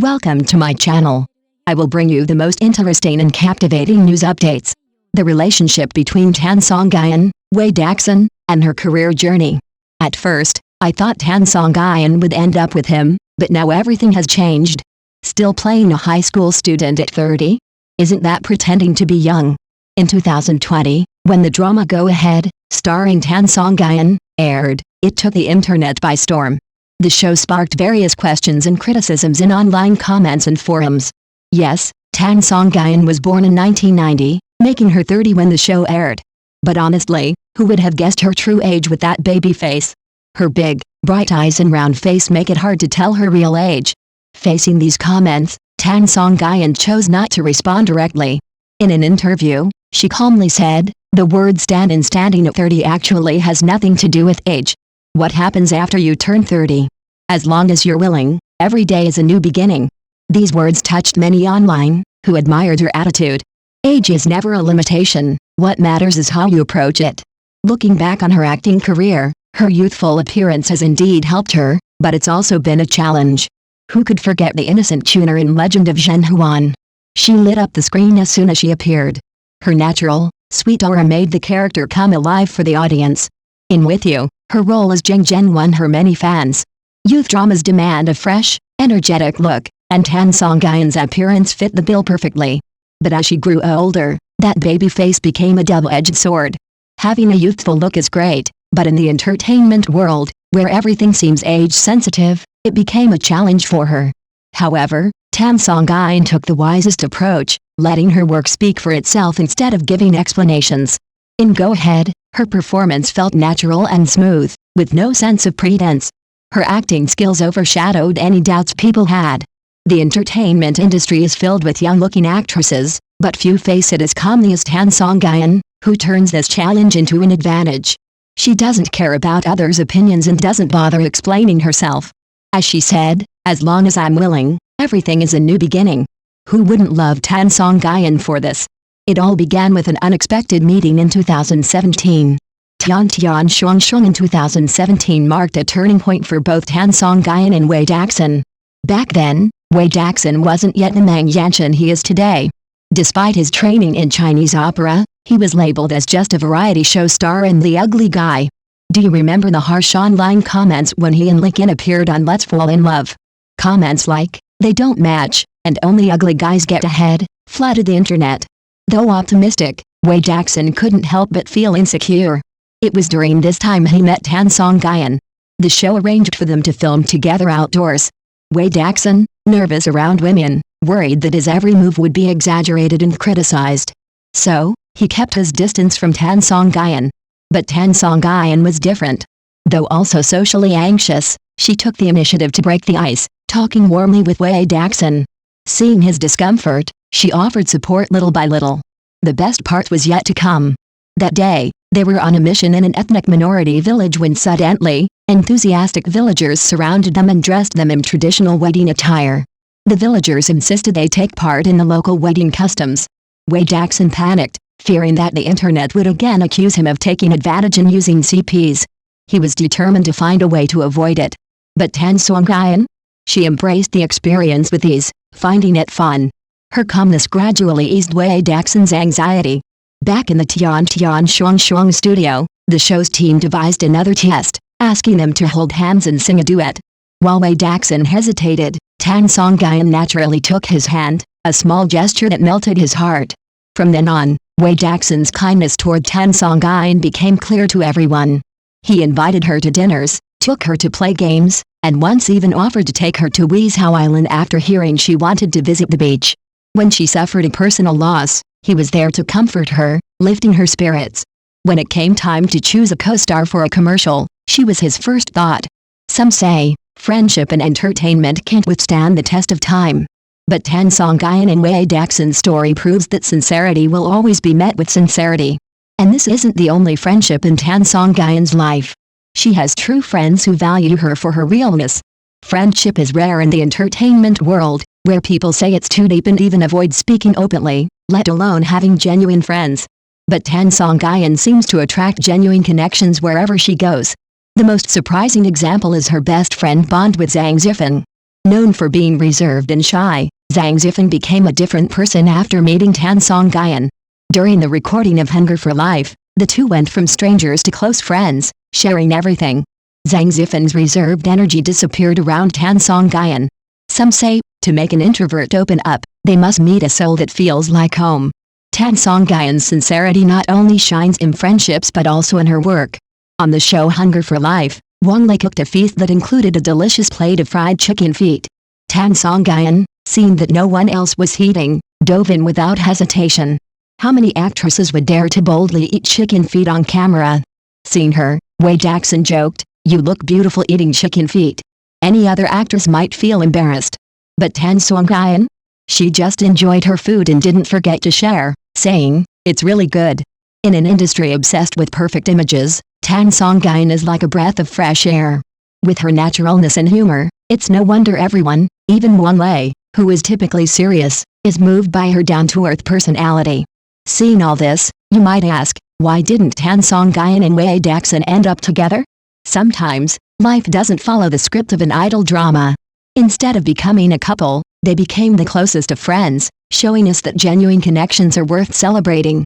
Welcome to my channel. I will bring you the most interesting and captivating news updates. The relationship between Tan Songyun, Wei Daxun, and her career journey. At first, I thought Tan Songyun would end up with him, but now everything has changed. Still playing a high school student at 30? Isn't that pretending to be young? In 2020, when the drama Go Ahead, starring Tan Songyun, aired, it took the internet by storm. The show sparked various questions and criticisms in online comments and forums. Yes, Tan Songyun was born in 1990, making her 30 when the show aired. But honestly, who would have guessed her true age with that baby face? Her big, bright eyes and round face make it hard to tell her real age. Facing these comments, Tan Songyun chose not to respond directly. In an interview, she calmly said, "The word standing at 30 actually has nothing to do with age. What happens after you turn 30? As long as you're willing, every day is a new beginning." These words touched many online, who admired her attitude. Age is never a limitation, what matters is how you approach it. Looking back on her acting career, her youthful appearance has indeed helped her, but it's also been a challenge. Who could forget the innocent tuner in Legend of Zhen Huan? She lit up the screen as soon as she appeared. Her natural, sweet aura made the character come alive for the audience. In With You, her role as Jing Zhen won her many fans. Youth dramas demand a fresh, energetic look, and Tan Songyun's appearance fit the bill perfectly. But as she grew older, that baby face became a double-edged sword. Having a youthful look is great, but in the entertainment world, where everything seems age-sensitive, it became a challenge for her. However, Tan Songyun took the wisest approach, letting her work speak for itself instead of giving explanations. In Go Ahead, her performance felt natural and smooth, with no sense of pretense. Her acting skills overshadowed any doubts people had. The entertainment industry is filled with young-looking actresses, but few face it as calmly as Tan Songyun, who turns this challenge into an advantage. She doesn't care about others' opinions and doesn't bother explaining herself. As she said, "As long as I'm willing, everything is a new beginning." Who wouldn't love Tan Songyun for this? It all began with an unexpected meeting in 2017. Tian Songyun in 2017 marked a turning point for both Tan Songyun and Wei Daxun. Back then, Wei Daxun wasn't yet the Mangyanshan he is today. Despite his training in Chinese opera, he was labeled as just a variety show star and the ugly guy. Do you remember the harsh online comments when he and Likin appeared on Let's Fall in Love? Comments like, "They don't match," and "Only ugly guys get ahead," flooded the internet. Though optimistic, Wei Daxun couldn't help but feel insecure. It was during this time he met Tan Songyun. The show arranged for them to film together outdoors. Wei Daxun, nervous around women, worried that his every move would be exaggerated and criticized. So, he kept his distance from Tan Songyun. But Tan Songyun was different. Though also socially anxious, she took the initiative to break the ice, talking warmly with Wei Daxun. Seeing his discomfort, she offered support little by little. The best part was yet to come. That day, they were on a mission in an ethnic minority village when suddenly, enthusiastic villagers surrounded them and dressed them in traditional wedding attire. The villagers insisted they take part in the local wedding customs. Wei Daxun panicked, fearing that the internet would again accuse him of taking advantage and using CPs. He was determined to find a way to avoid it. But Tan Songyun? She embraced the experience with ease, finding it fun. Her calmness gradually eased Wei Daxun's anxiety. Back in the Tian Songyun studio, the show's team devised another test, asking them to hold hands and sing a duet. While Wei Daxun hesitated, Tan Songyun naturally took his hand, a small gesture that melted his heart. From then on, Wei Daxun's kindness toward Tan Songyun became clear to everyone. He invited her to dinners, took her to play games, and once even offered to take her to Weizhou Island after hearing she wanted to visit the beach. When she suffered a personal loss, he was there to comfort her, lifting her spirits. When it came time to choose a co-star for a commercial, she was his first thought. Some say, friendship and entertainment can't withstand the test of time. But Tan Songyun and Wei Daxun's story proves that sincerity will always be met with sincerity. And this isn't the only friendship in Tan Songyun's life. She has true friends who value her for her realness. Friendship is rare in the entertainment world, where people say it's too deep and even avoid speaking openly, let alone having genuine friends. But Tan Songyun seems to attract genuine connections wherever she goes. The most surprising example is her best friend bond with Zhang Zifan. Known for being reserved and shy, Zhang Zifeng became a different person after meeting Tan Songyun. During the recording of Hunger for Life, the two went from strangers to close friends, sharing everything. Zhang Zifeng's reserved energy disappeared around Tan Songyun. Some say, to make an introvert open up, they must meet a soul that feels like home. Tan Songyun's sincerity not only shines in friendships but also in her work. On the show Hunger for Life, Wang Lei cooked a feast that included a delicious plate of fried chicken feet. Tan Songyun, seeing that no one else was eating, dove in without hesitation. How many actresses would dare to boldly eat chicken feet on camera? Seeing her, Wei Daxun joked, "You look beautiful eating chicken feet." Any other actress might feel embarrassed. But Tan Songyun? She just enjoyed her food and didn't forget to share, saying, "It's really good." In an industry obsessed with perfect images, Tan Songyun is like a breath of fresh air. With her naturalness and humor, it's no wonder everyone, even Wang Lei, who is typically serious, is moved by her down-to-earth personality. Seeing all this, you might ask, why didn't Tan Songyun and Wei Daxun end up together? Sometimes, life doesn't follow the script of an idol drama. Instead of becoming a couple, they became the closest of friends, showing us that genuine connections are worth celebrating.